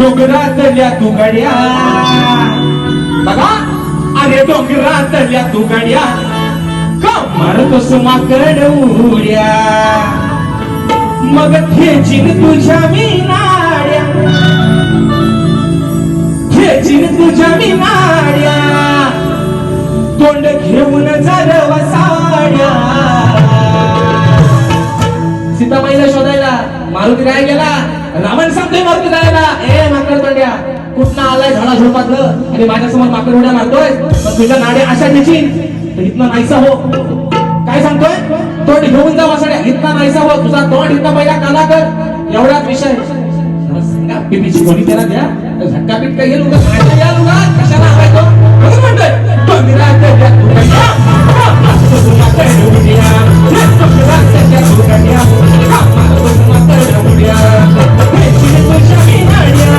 डोंगरातल्या तू गड्या बघा, अरे डोंगरातल्या तू गड्या का मारतोस माकड उड्या, मग खेचीन तुझ्या मी नाड्या, खेचीन तुझ्या मी नाड्या, तोंड घेऊन जारवा साड्या. सीताबाईला शोधायला मारुती काय गेला, रावण सांगतोय मारुती जायला, ए माकड तोंड्या कुठनं आलाय झाडा झोपातलं आणि माझ्यासमोर माकड उड्या मारतोय, मग तुझ्या नाड्या अशा ठेचीन तर इथनं नाहीसा हो. काय सांगतोय, तोंड घेऊन जा वासाड्या, इथनं नाहीसा हो, तुझा तोंड इथनं पहिला काला कर. एवढाच विषय. पिपीची गोळी त्याला द्या, झटकापीट काही येईल उगा या उगा कशाला हवाय तो म्हणून म्हणतोय डोंगरातल्या तू गड्या मारतोस माकड उड्या, डोंगरातल्या तू गड्या मारतोस माकड उड्या, खेचीन तुझ्या मी नाड्या,